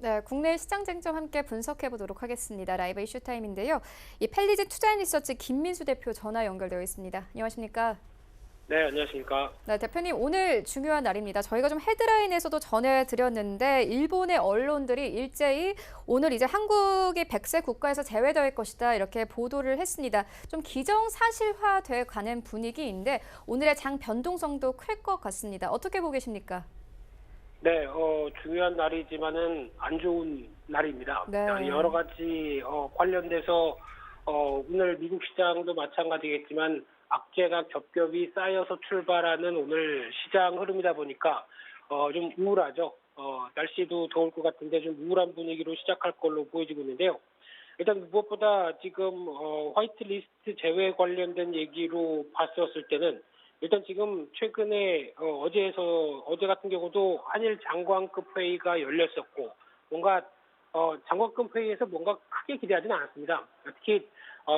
네, 국내 시장 쟁점 함께 분석해 보도록 하겠습니다. 라이브 이슈 타임인데요. 이 펠리즈 투자인리서치 김민수 대표 전화 연결되어 있습니다. 안녕하십니까? 네, 안녕하십니까. 네, 대표님 오늘 중요한 날입니다. 저희가 좀 헤드라인에서도 전해드렸는데 일본의 언론들이 일제히 오늘 이제 한국이 백세 국가에서 제외될 것이다 이렇게 보도를 했습니다. 좀 기정사실화돼 가는 분위기인데 오늘의 장 변동성도 클 것 같습니다. 어떻게 보고 계십니까? 네, 중요한 날이지만은 안 좋은 날입니다. 네. 여러 가지 관련돼서 오늘 미국 시장도 마찬가지겠지만 악재가 겹겹이 쌓여서 출발하는 오늘 시장 흐름이다 보니까 좀 우울하죠. 날씨도 더울 것 같은데 좀 우울한 분위기로 시작할 걸로 보여지고 있는데요. 일단 무엇보다 지금 화이트리스트 제외 관련된 얘기로 봤었을 때는 일단 지금 최근에 어제 같은 경우도 한일 장관급 회의가 열렸었고 뭔가 장관급 회의에서 뭔가 크게 기대하지는 않았습니다. 특히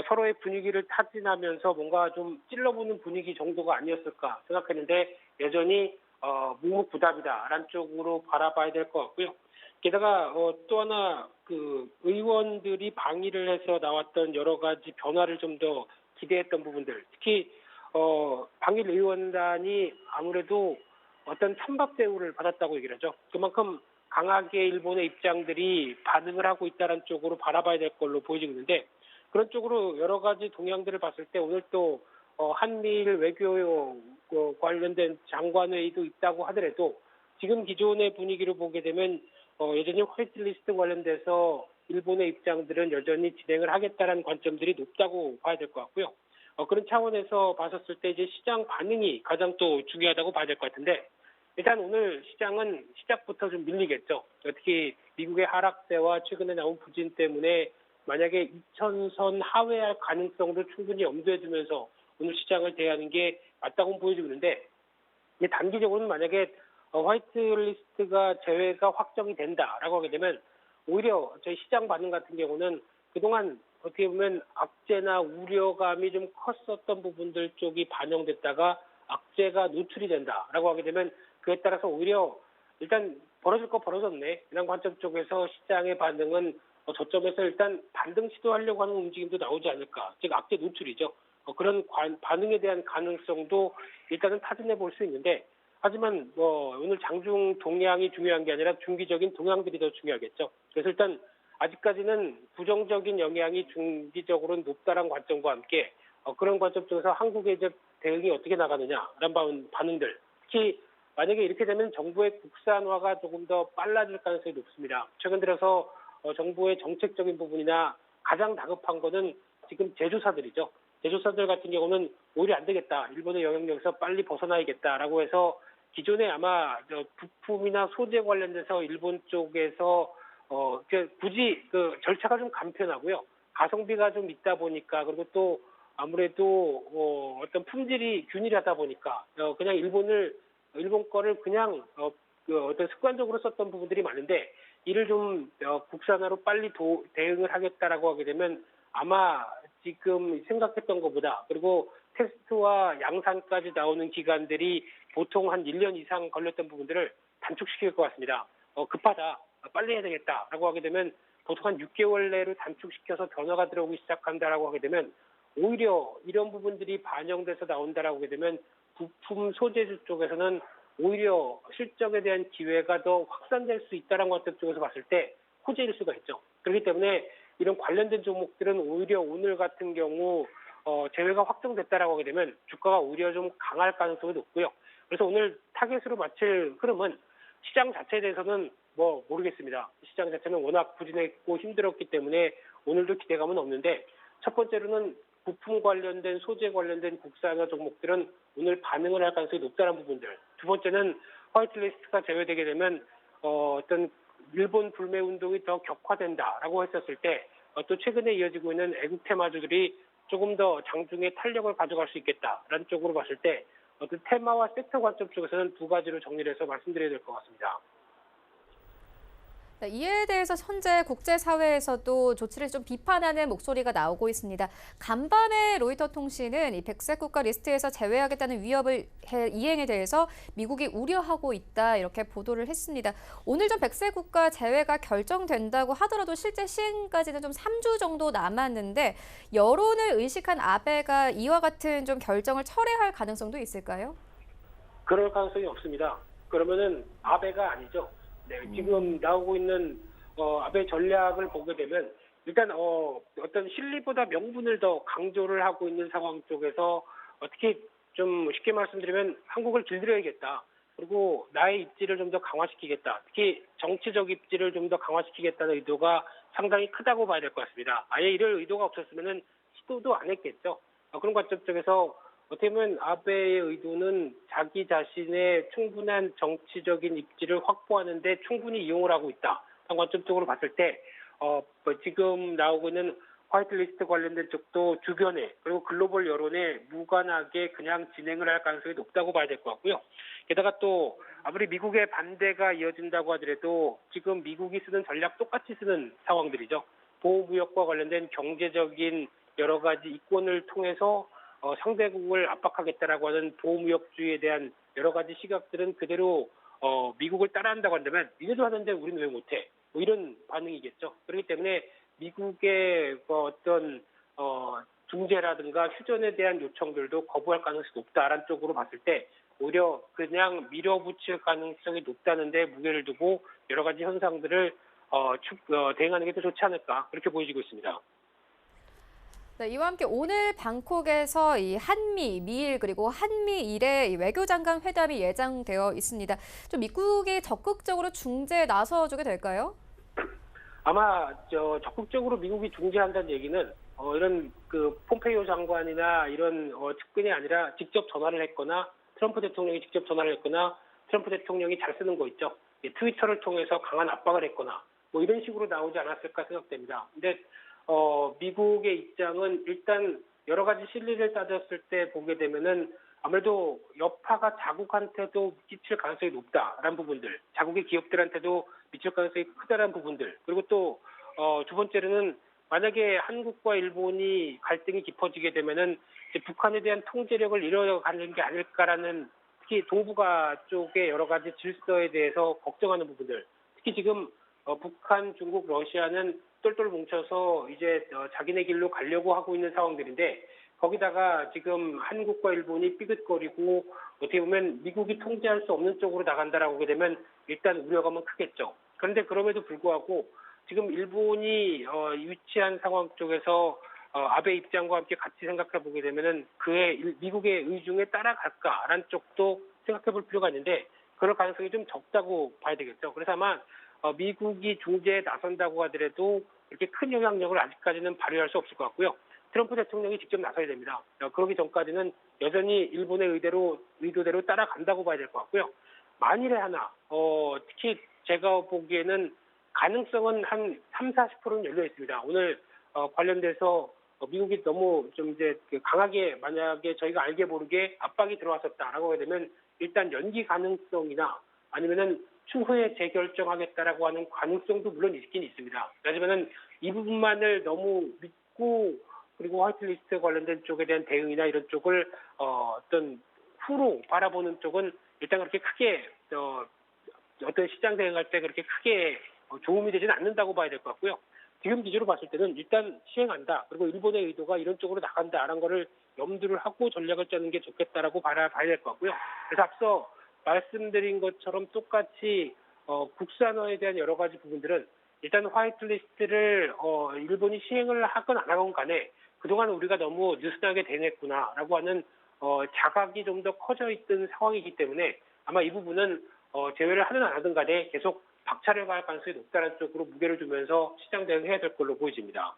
서로의 분위기를 타진하면서 뭔가 좀 찔러보는 분위기 정도가 아니었을까 생각했는데 여전히 묵묵부답이다라는 쪽으로 바라봐야 될 것 같고요. 게다가 또 하나 그 의원들이 방의를 해서 나왔던 여러 가지 변화를 좀 더 기대했던 부분들, 특히 방일 의원단이 아무래도 어떤 찬밥 대우를 받았다고 얘기를 하죠. 그만큼 강하게 일본의 입장들이 반응을 하고 있다는 쪽으로 바라봐야 될 걸로 보여지고 있는데 그런 쪽으로 여러 가지 동향들을 봤을 때 오늘 또 한미일 외교 관련된 장관회의도 있다고 하더라도 지금 기존의 분위기를 보게 되면 여전히 화이트리스트 관련돼서 일본의 입장들은 여전히 진행을 하겠다는 관점들이 높다고 봐야 될 것 같고요. 그런 차원에서 봤었을 때 이제 시장 반응이 가장 또 중요하다고 봐야 될 것 같은데 일단 오늘 시장은 시작부터 좀 밀리겠죠. 특히 미국의 하락세와 최근에 나온 부진 때문에 만약에 2000선 하회할 가능성도 충분히 염두에 두면서 오늘 시장을 대하는 게 맞다고 보여지고 있는데 단기적으로는 만약에 화이트리스트가 제외가 확정이 된다라고 하게 되면 오히려 저희 시장 반응 같은 경우는 그동안 어떻게 보면 악재나 우려감이 좀 컸었던 부분들 쪽이 반영됐다가 악재가 노출이 된다라고 하게 되면 그에 따라서 오히려 일단 벌어질 거 벌어졌네 이런 관점 쪽에서 시장의 반응은 저점에서 일단 반등 시도하려고 하는 움직임도 나오지 않을까. 즉 악재 노출이죠. 그런 반응에 대한 가능성도 일단은 타진해 볼 수 있는데 하지만 오늘 장중 동향이 중요한 게 아니라 중기적인 동향들이 더 중요하겠죠. 그래서 일단 아직까지는 부정적인 영향이 중기적으로는 높다는 관점과 함께 그런 관점 쪽에서 한국의 이제 대응이 어떻게 나가느냐라는 반응들. 특히 만약에 이렇게 되면 정부의 국산화가 조금 더 빨라질 가능성이 높습니다. 최근 들어서 정부의 정책적인 부분이나 가장 다급한 거는 지금 제조사들이죠. 제조사들 같은 경우는 오히려 안 되겠다. 일본의 영향력에서 빨리 벗어나야겠다라고 해서 기존에 아마 부품이나 소재 관련돼서 일본 쪽에서 굳이 그 절차가 좀 간편하고요. 가성비가 좀 있다 보니까 그리고 또 아무래도 어떤 품질이 균일하다 보니까 그냥 일본 거를 그냥 어떤 습관적으로 썼던 부분들이 많은데 이를 좀 국산화로 빨리 대응을 하겠다라고 하게 되면 아마 지금 생각했던 것보다 그리고 테스트와 양산까지 나오는 기간들이 보통 한 1년 이상 걸렸던 부분들을 단축시킬 것 같습니다. 급하다, 빨리 해야 되겠다라고 하게 되면 보통 한 6개월 내로 단축시켜서 변화가 들어오기 시작한다라고 하게 되면 오히려 이런 부분들이 반영돼서 나온다라고 하게 되면 부품 소재주 쪽에서는 오히려 실적에 대한 기회가 더 확산될 수 있다는 것 쪽에서 봤을 때 호재일 수가 있죠. 그렇기 때문에 이런 관련된 종목들은 오히려 오늘 같은 경우 제외가 확정됐다라고 하게 되면 주가가 오히려 좀 강할 가능성이 높고요. 그래서 오늘 타겟으로 맞출 흐름은 시장 자체에 대해서는 모르겠습니다. 시장 자체는 워낙 부진했고 힘들었기 때문에 오늘도 기대감은 없는데 첫 번째로는 부품 관련된 소재 관련된 국산화 종목들은 오늘 반응을 할 가능성이 높다는 부분들. 두 번째는 화이트리스트가 제외되게 되면 어떤 일본 불매 운동이 더 격화된다라고 했었을 때 또 최근에 이어지고 있는 애국 테마주들이 조금 더 장중에 탄력을 가져갈 수 있겠다라는 쪽으로 봤을 때 어떤 테마와 섹터 관점 쪽에서는 두 가지로 정리를 해서 말씀드려야 될 것 같습니다. 네, 이에 대해서 현재 국제사회에서도 조치를 좀 비판하는 목소리가 나오고 있습니다. 간밤에 로이터 통신은 이 백색 국가 리스트에서 제외하겠다는 이행에 대해서 미국이 우려하고 있다 이렇게 보도를 했습니다. 오늘 좀 백색 국가 제외가 결정된다고 하더라도 실제 시행까지는 좀 3주 정도 남았는데 여론을 의식한 아베가 이와 같은 좀 결정을 철회할 가능성도 있을까요? 그럴 가능성이 없습니다. 그러면은 아베가 아니죠. 네, 지금 나오고 있는 아베 전략을 보게 되면 일단 어떤 실리보다 명분을 더 강조를 하고 있는 상황 쪽에서 어떻게 좀 쉽게 말씀드리면 한국을 길들여야겠다. 그리고 나의 입지를 좀 더 강화시키겠다. 특히 정치적 입지를 좀 더 강화시키겠다는 의도가 상당히 크다고 봐야 될 것 같습니다. 아예 이럴 의도가 없었으면은 시도도 안 했겠죠. 그런 관점 쪽에서 어떻게 보면 아베의 의도는 자기 자신의 충분한 정치적인 입지를 확보하는 데 충분히 이용을 하고 있다. 한 관점적으로 봤을 때 지금 나오고 있는 화이트리스트 관련된 쪽도 주변에 그리고 글로벌 여론에 무관하게 그냥 진행을 할 가능성이 높다고 봐야 될 것 같고요. 게다가 또 아무리 미국의 반대가 이어진다고 하더라도 지금 미국이 쓰는 전략 똑같이 쓰는 상황들이죠. 보호무역과 관련된 경제적인 여러 가지 이권을 통해서 상대국을 압박하겠다라고 하는 보호무역주의에 대한 여러 가지 시각들은 그대로 미국을 따라한다고 한다면 니네도 하는데 우리는 왜 못해? 뭐 이런 반응이겠죠. 그렇기 때문에 미국의 어떤 중재라든가 휴전에 대한 요청들도 거부할 가능성이 높다라는 쪽으로 봤을 때 오히려 그냥 밀어붙일 가능성이 높다는데 무게를 두고 여러 가지 현상들을 대응하는 게 더 좋지 않을까 그렇게 보여지고 있습니다. 네, 이와 함께 오늘 방콕에서 이 한미, 미일 그리고 한미일의 이 외교장관 회담이 예정되어 있습니다. 좀 미국이 적극적으로 중재에 나서주게 될까요? 아마 적극적으로 미국이 중재한다는 얘기는 이런 그 폼페이오 장관이나 이런 측근이 아니라 직접 전화를 했거나 트럼프 대통령이 직접 전화를 했거나 트럼프 대통령이 잘 쓰는 거 있죠. 트위터를 통해서 강한 압박을 했거나 뭐 이런 식으로 나오지 않았을까 생각됩니다. 근데 미국의 입장은 일단 여러 가지 실리를 따졌을 때 보게 되면은 아무래도 여파가 자국한테도 미칠 가능성이 높다라는 부분들, 자국의 기업들한테도 미칠 가능성이 크다라는 부분들, 그리고 또 두 번째로는 만약에 한국과 일본이 갈등이 깊어지게 되면은 이제 북한에 대한 통제력을 잃어가는 게 아닐까라는 특히 동북아 쪽의 여러 가지 질서에 대해서 걱정하는 부분들, 특히 지금 북한, 중국, 러시아는 똘똘 뭉쳐서 이제 자기네 길로 가려고 하고 있는 상황들인데 거기다가 지금 한국과 일본이 삐긋거리고 어떻게 보면 미국이 통제할 수 없는 쪽으로 나간다라고 하게 되면 일단 우려감은 크겠죠. 그런데 그럼에도 불구하고 지금 일본이 위치한 상황 쪽에서 아베 입장과 함께 같이 생각해 보게 되면은 그의 미국의 의중에 따라갈까라는 쪽도 생각해 볼 필요가 있는데 그럴 가능성이 좀 적다고 봐야 되겠죠. 그래서 아마 미국이 중재에 나선다고 하더라도 이렇게 큰 영향력을 아직까지는 발휘할 수 없을 것 같고요. 트럼프 대통령이 직접 나서야 됩니다. 그러기 전까지는 여전히 일본의 의도대로 따라간다고 봐야 될 것 같고요. 만일에 하나, 특히 제가 보기에는 가능성은 한 30-40%는 열려 있습니다. 오늘 관련돼서 미국이 너무 좀 이제 강하게 만약에 저희가 알게 모르게 압박이 들어왔었다라고 하게 되면 일단 연기 가능성이나 아니면은 추후에 재결정하겠다라고 하는 가능성도 물론 있긴 있습니다. 하지만은 이 부분만을 너무 믿고 그리고 화이트리스트 관련된 쪽에 대한 대응이나 이런 쪽을 어떤 후로 바라보는 쪽은 일단 그렇게 크게 어떤 시장 대응할 때 그렇게 크게 도움이 되지는 않는다고 봐야 될 것 같고요. 지금 기준으로 봤을 때는 일단 시행한다. 그리고 일본의 의도가 이런 쪽으로 나간다라는 거를 염두를 하고 전략을 짜는 게 좋겠다라고 봐야 될 것 같고요. 그래서 앞서 말씀드린 것처럼 똑같이 국산화에 대한 여러 가지 부분들은 일단 화이트리스트를 일본이 시행을 하건 안 하건 간에 그동안 우리가 너무 느슨하게 대냈구나라고 하는 자각이 좀 더 커져 있던 상황이기 때문에 아마 이 부분은 제외를 하든 안 하든 간에 계속 박차를 가할 가능성이 높다는 쪽으로 무게를 두면서 시장 대응해야 될 걸로 보여집니다.